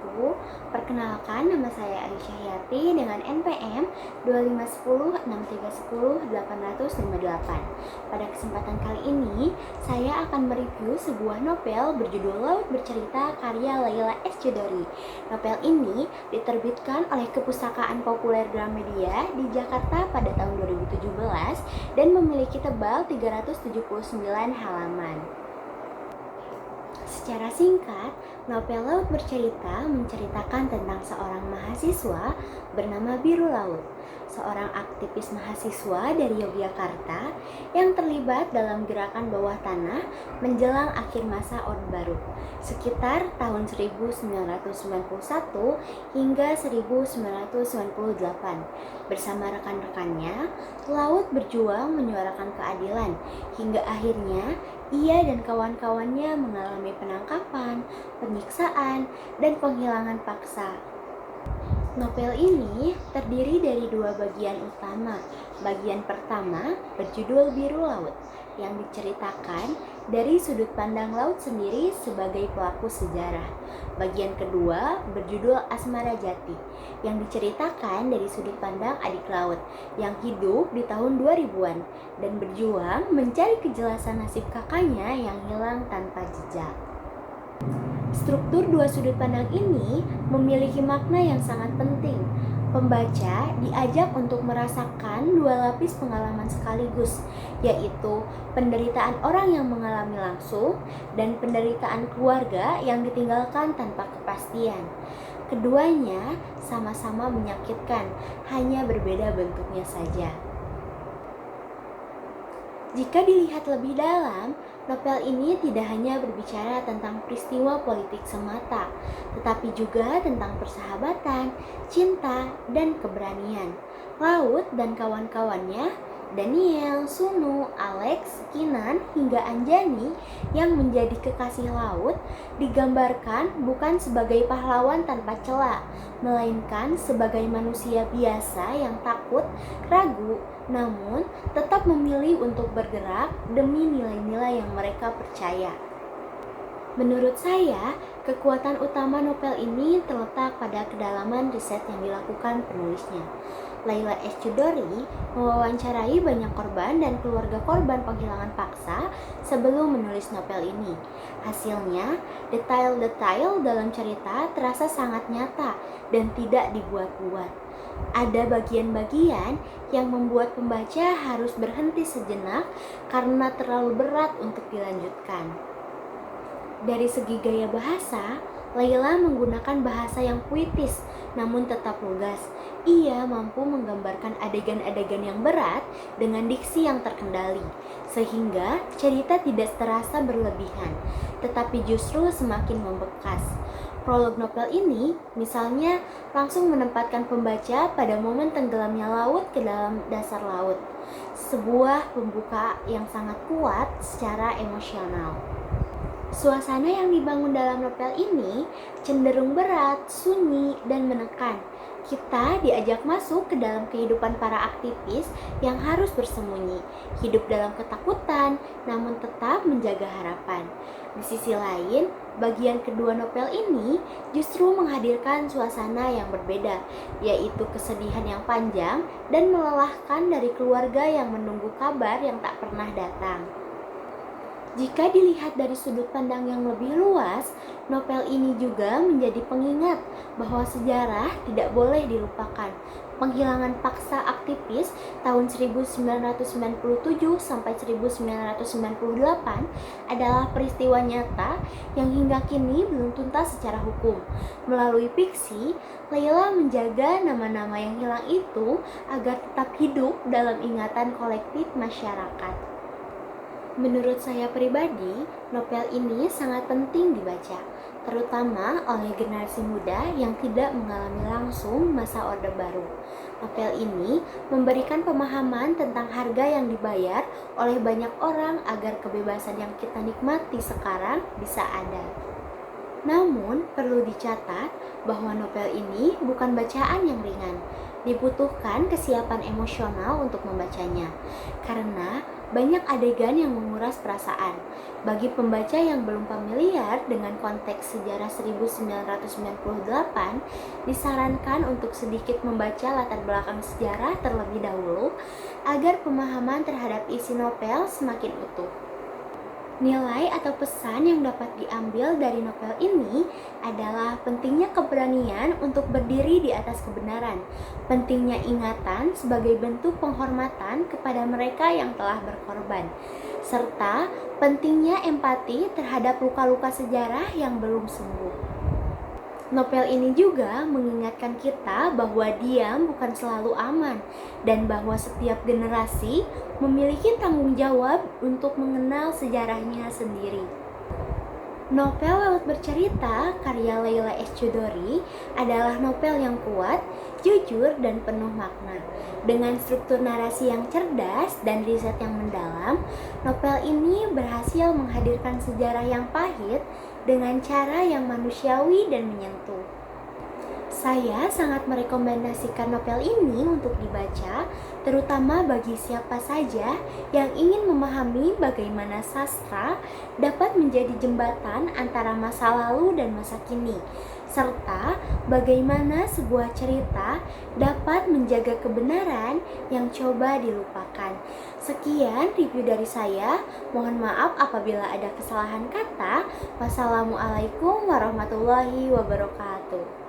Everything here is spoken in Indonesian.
buku. Perkenalkan, nama saya Aisyah Yati dengan NPM 2510631088. Pada kesempatan kali ini, saya akan mereview sebuah novel berjudul Laut Bercerita karya Laila S. Chudori. Novel ini diterbitkan oleh Kepustakaan Populer Gramedia di Jakarta pada tahun 2017 dan memiliki tebal 379 halaman. Secara singkat, novel Laut Bercerita menceritakan tentang seorang mahasiswa bernama Biru Laut, seorang aktivis mahasiswa dari Yogyakarta yang terlibat dalam gerakan bawah tanah menjelang akhir masa Orde Baru, sekitar tahun 1991 hingga 1998. Bersama rekan-rekannya, Laut berjuang menyuarakan keadilan hingga akhirnya ia dan kawan-kawannya mengalami penangkapan, penyiksaan, dan penghilangan paksa. Novel ini terdiri dari dua bagian utama. Bagian pertama berjudul Biru Laut, yang diceritakan dari sudut pandang Laut sendiri sebagai pelaku sejarah. Bagian kedua berjudul Asmara Jati, yang diceritakan dari sudut pandang adik Laut yang hidup di tahun 2000-an dan berjuang mencari kejelasan nasib kakaknya yang hilang tanpa jejak. Struktur dua sudut pandang ini memiliki makna yang sangat penting. Pembaca diajak untuk merasakan dua lapis pengalaman sekaligus, yaitu penderitaan orang yang mengalami langsung dan penderitaan keluarga yang ditinggalkan tanpa kepastian. Keduanya sama-sama menyakitkan, hanya berbeda bentuknya saja. Jika dilihat lebih dalam, novel ini tidak hanya berbicara tentang peristiwa politik semata, tetapi juga tentang persahabatan, cinta, dan keberanian. Laut dan kawan-kawannya, Daniel, Sunu, Alex, Kinan, hingga Anjani yang menjadi kekasih Laut digambarkan bukan sebagai pahlawan tanpa cela, melainkan sebagai manusia biasa yang takut, ragu, namun tetap memilih untuk bergerak demi nilai-nilai yang mereka percaya. Menurut saya, kekuatan utama novel ini terletak pada kedalaman riset yang dilakukan penulisnya. Laila S. Chudori mewawancarai banyak korban dan keluarga korban penghilangan paksa sebelum menulis novel ini. Hasilnya, detail-detail dalam cerita terasa sangat nyata dan tidak dibuat-buat. Ada bagian-bagian yang membuat pembaca harus berhenti sejenak karena terlalu berat untuk dilanjutkan. Dari segi gaya bahasa, Laila menggunakan bahasa yang puitis namun tetap lugas. Ia mampu menggambarkan adegan-adegan yang berat dengan diksi yang terkendali, sehingga cerita tidak terasa berlebihan, tetapi justru semakin membekas. Prolog novel ini, misalnya, langsung menempatkan pembaca pada momen tenggelamnya laut ke dalam dasar laut. Sebuah pembuka yang sangat kuat secara emosional. Suasana yang dibangun dalam novel ini cenderung berat, sunyi, dan menekan. Kita diajak masuk ke dalam kehidupan para aktivis yang harus bersembunyi, hidup dalam ketakutan, namun tetap menjaga harapan. Di sisi lain, bagian kedua novel ini justru menghadirkan suasana yang berbeda, yaitu kesedihan yang panjang dan melelahkan dari keluarga yang menunggu kabar yang tak pernah datang. Jika dilihat dari sudut pandang yang lebih luas, novel ini juga menjadi pengingat bahwa sejarah tidak boleh dilupakan. Penghilangan paksa aktivis tahun 1997 sampai 1998 adalah peristiwa nyata yang hingga kini belum tuntas secara hukum. Melalui fiksi, Laila menjaga nama-nama yang hilang itu agar tetap hidup dalam ingatan kolektif masyarakat. Menurut saya pribadi, novel ini sangat penting dibaca, terutama oleh generasi muda yang tidak mengalami langsung masa Orde Baru. Novel ini memberikan pemahaman tentang harga yang dibayar oleh banyak orang agar kebebasan yang kita nikmati sekarang bisa ada. Namun, perlu dicatat bahwa novel ini bukan bacaan yang ringan. Dibutuhkan kesiapan emosional untuk membacanya, karena banyak adegan yang menguras perasaan. Bagi pembaca yang belum familiar dengan konteks sejarah 1998, disarankan untuk sedikit membaca latar belakang sejarah terlebih dahulu agar pemahaman terhadap isi novel semakin utuh. Nilai atau pesan yang dapat diambil dari novel ini adalah pentingnya keberanian untuk berdiri di atas kebenaran, pentingnya ingatan sebagai bentuk penghormatan kepada mereka yang telah berkorban, serta pentingnya empati terhadap luka-luka sejarah yang belum sembuh. Novel ini juga mengingatkan kita bahwa diam bukan selalu aman dan bahwa setiap generasi memiliki tanggung jawab untuk mengenal sejarahnya sendiri. Novel Laut Bercerita karya Leila S. Chudori adalah novel yang kuat, jujur, dan penuh makna. Dengan struktur narasi yang cerdas dan riset yang mendalam, novel ini berhasil menghadirkan sejarah yang pahit dengan cara yang manusiawi dan menyentuh. Saya sangat merekomendasikan novel ini untuk dibaca, terutama bagi siapa saja yang ingin memahami bagaimana sastra dapat menjadi jembatan antara masa lalu dan masa kini, serta bagaimana sebuah cerita dapat menjaga kebenaran yang coba dilupakan. Sekian review dari saya. Mohon maaf apabila ada kesalahan kata. Wassalamualaikum warahmatullahi wabarakatuh.